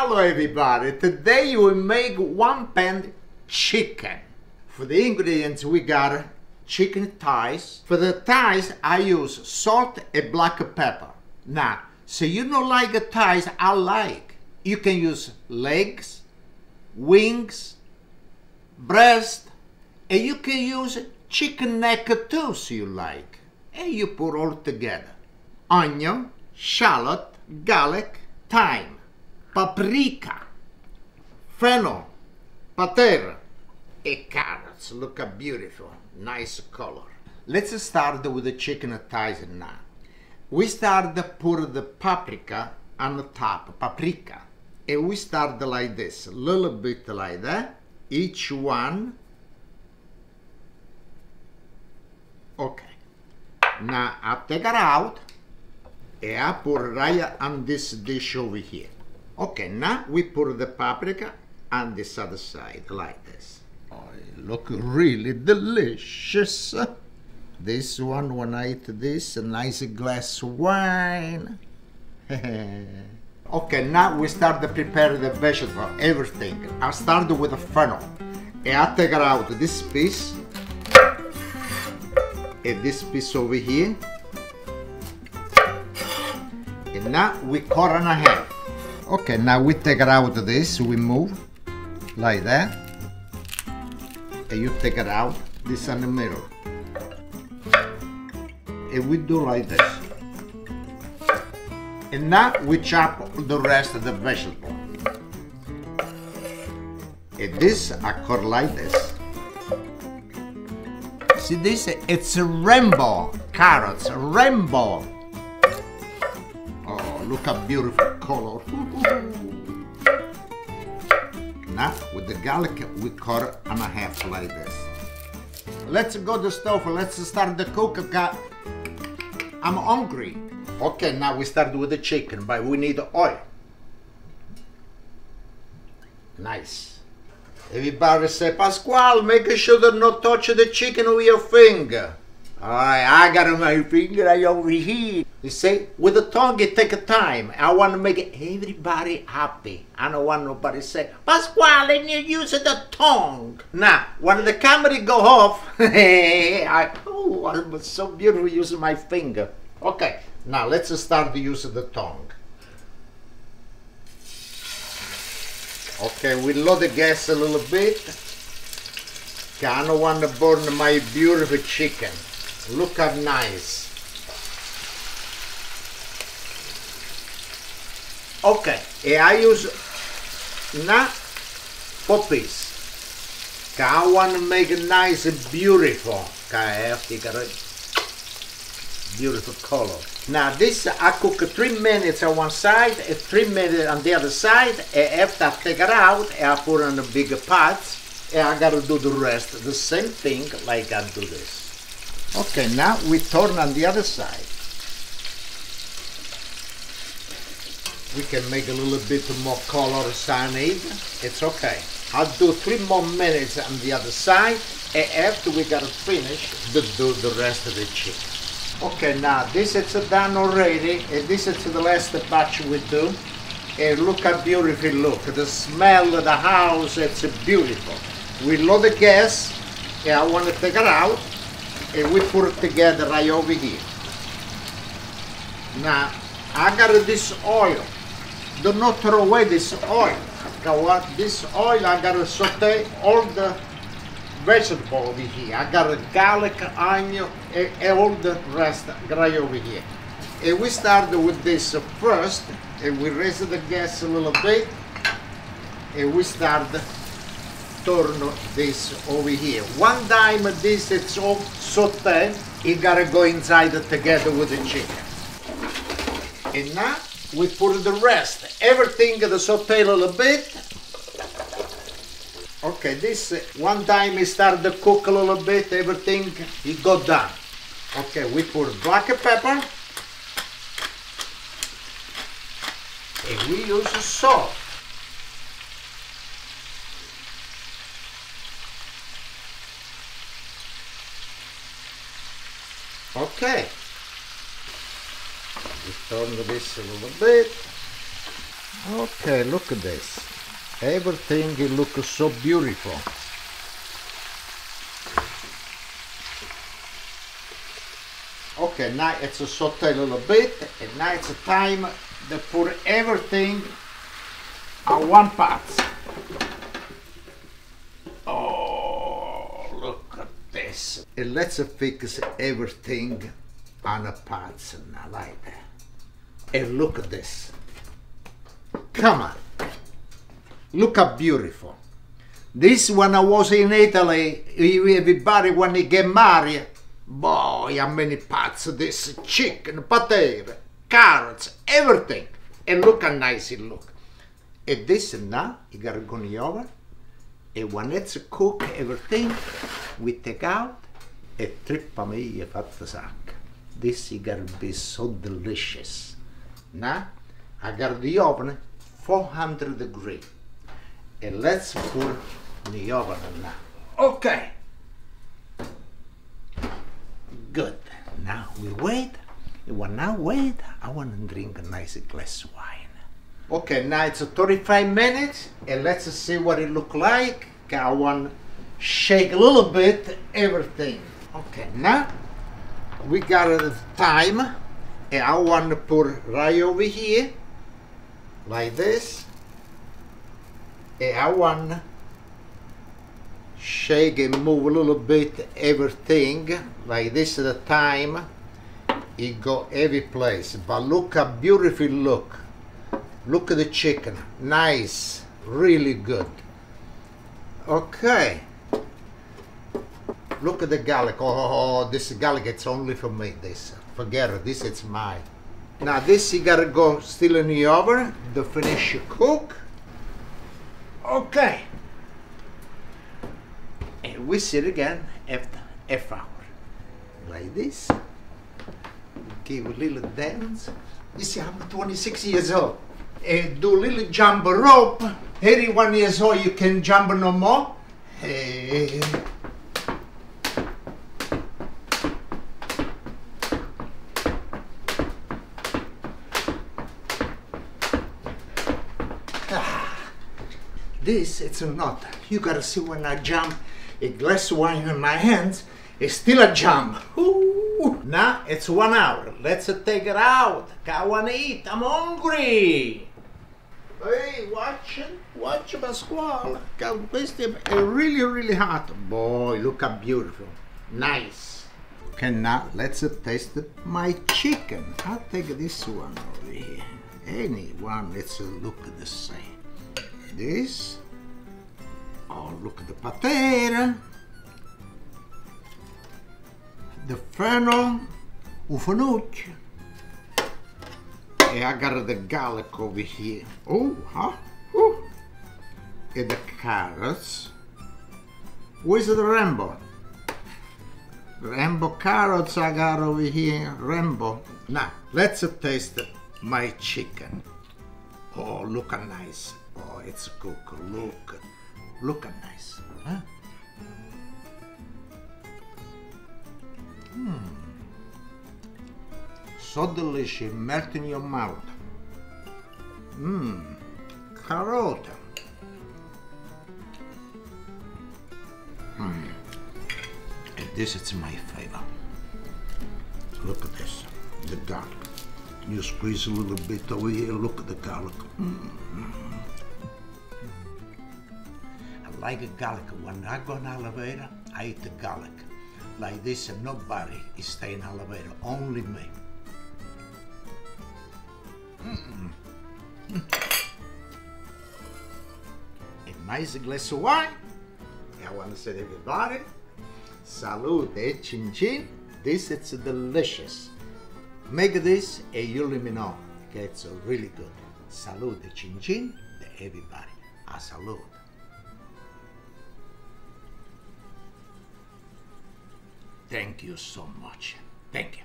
Hello everybody, today we make one pan chicken. For the ingredients we got chicken thighs. For the thighs I use salt and black pepper. Now, so you don't like the thighs I like. You can use legs, wings, breast, and you can use chicken neck too so you like. And you put all together. Onion, shallot, garlic, thyme, paprika, fennel, pater, and carrots. Look how beautiful, nice color. Let's start with the chicken thighs now. We start to put the paprika on the top, paprika. And we start like this, a little bit like that, each one. Okay. Now I take it out and I put right on this dish over here. Okay, now we put the paprika on this other side like this. Oh, it look really delicious. This one, when I eat this, a nice glass of wine. Okay, now we start to prepare the vegetable, everything. I start with the fennel. And I take it out this piece. And this piece over here. And now we cut in half. Okay, now we take it out of this, we move like that. And you take it out, this in the middle. And we do like this. And now we chop the rest of the vegetable. And this I cut like this. See this? It's a rainbow carrots, rainbow. Oh, look how beautiful color. Now with the garlic we cut in half like this. Let's go to the stove. Let's start the cook. I'm hungry. Okay, now we start with the chicken, but we need oil. Nice. Everybody say, Pasquale, make sure to not touch the chicken with your finger. Alright, I got my finger right over here. You see, with the tongue it takes time. I want to make everybody happy. I don't want nobody to say, Pasquale, you use the tongue. Now, when the camera go off, I'm so beautiful using my finger. Okay, now let's start to use the tongue. Okay, we lower the gas a little bit. I don't want to burn my beautiful chicken. Look how nice. Okay, and I use now poppies. I want to make it nice and beautiful. I have to get a beautiful color. Now this I cook 3 minutes on one side and 3 minutes on the other side, and after I take it out I put it in a bigger pot and I gotta do the rest the same thing like I do this. Okay, now we turn on the other side. We can make a little bit more color as I need. It's okay. I'll do 3 more minutes on the other side, and after we gotta finish to do the rest of the chicken. Okay, now this is done already, and this is the last batch we do. And look how beautiful it looks. The smell of the house, it's beautiful. We lower the gas, and I want to take it out, and we put it together right over here. Now, I got this oil. Do not throw away this oil. This oil, I got to saute all the vegetable over here. I got a garlic, onion, and all the rest right over here. And we start with this first, and we raise the gas a little bit, and we start turn this over here. One time this it's all sauté, it gotta go inside together with the chicken. And now we put the rest, everything the saute a little bit. Okay, this one time it start to cook a little bit, everything it got done. Okay, we put black pepper and we use salt. Okay, we turn this a little bit. Okay, look at this. Everything it looks so beautiful. Okay, now it's a saute a little bit, and now it's time to put everything on one pot. Oh, look at this. And let's fix everything on a pot now, like that. And look at this. Come on. Look how beautiful. This, when I was in Italy, everybody, when they get married, boy, how many pots of this chicken, potato, carrots, everything. And look how nice it look. And this now, you gotta go in the oven. And when it's cooked, everything, we take out e trippa mia fatta sacca. This is gotta be so delicious. Now, I got the oven 400 degrees. And let's put the oven now. Okay. Good. Now we wait. And when I wait, I want to drink a nice glass of wine. Okay, now it's 35 minutes, and let's see what it look like. I want to shake a little bit everything. Okay, now we got the time, and I want to put right over here, like this. And I want to shake and move a little bit everything, like this at a time. It go every place, but look how beautiful it look. Look at the chicken, nice, really good. Okay, look at the garlic. Oh, this garlic, it's only for me. This, forget it, this it's mine. Now this you gotta go still in the oven to finish cook. Okay, and we sit again after half hour, like this. Give a little dance. You see, I'm 26 years old. And do a little jump rope. 81 years old, you can jump no more. Hey. This, it's not. You gotta see when I jump, a glass of wine in my hands, it's still a jump. Ooh. Now it's 1 hour. Let's take it out. I wanna eat, I'm hungry. Hey, watch Pasquale. Questo è really hot. Boy, look how beautiful. Nice. Okay, now let's taste my chicken. I'll take this one over here. Any one, let's look at the same. This. Oh, look at the potato. The fennel, ufanucci. And I got the garlic over here. Oh, huh? Ooh. And the carrots. Where's the Rambo? Rambo carrots I got over here. Rambo. Now, let's taste my chicken. Oh, look how nice. Oh, it's cooked. Look how nice. Huh? So delicious, melt in your mouth. Carrot. And this is my favorite. Look at this, the garlic. You squeeze a little bit over here, look at the garlic. I like garlic. When I go in elevator, I eat the garlic. Like this, and nobody is staying in elevator, only me. A nice glass of wine. I want to say to everybody, salute, chin chin. This is delicious. Make this and you let me know. Okay, it's really good. Salute, chin chin to everybody. A salute. Thank you so much. Thank you.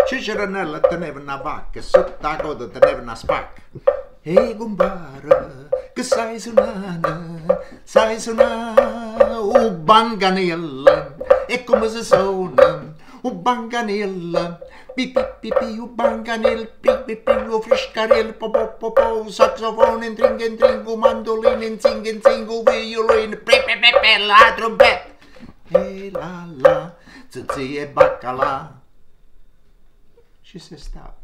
Ciceranella teneva una vacca, sotto la coda teneva una spacca. Ehi compare, che sai suonare, banganella, e come si suona, banganella, pipi pipi, banganel, pipi pipi, friscarel, popo popo, saxofonen, tringu, mandolinen, singen, violin, pepe pepe, la trompet. E la, tzuzi e baccalà. She said stop.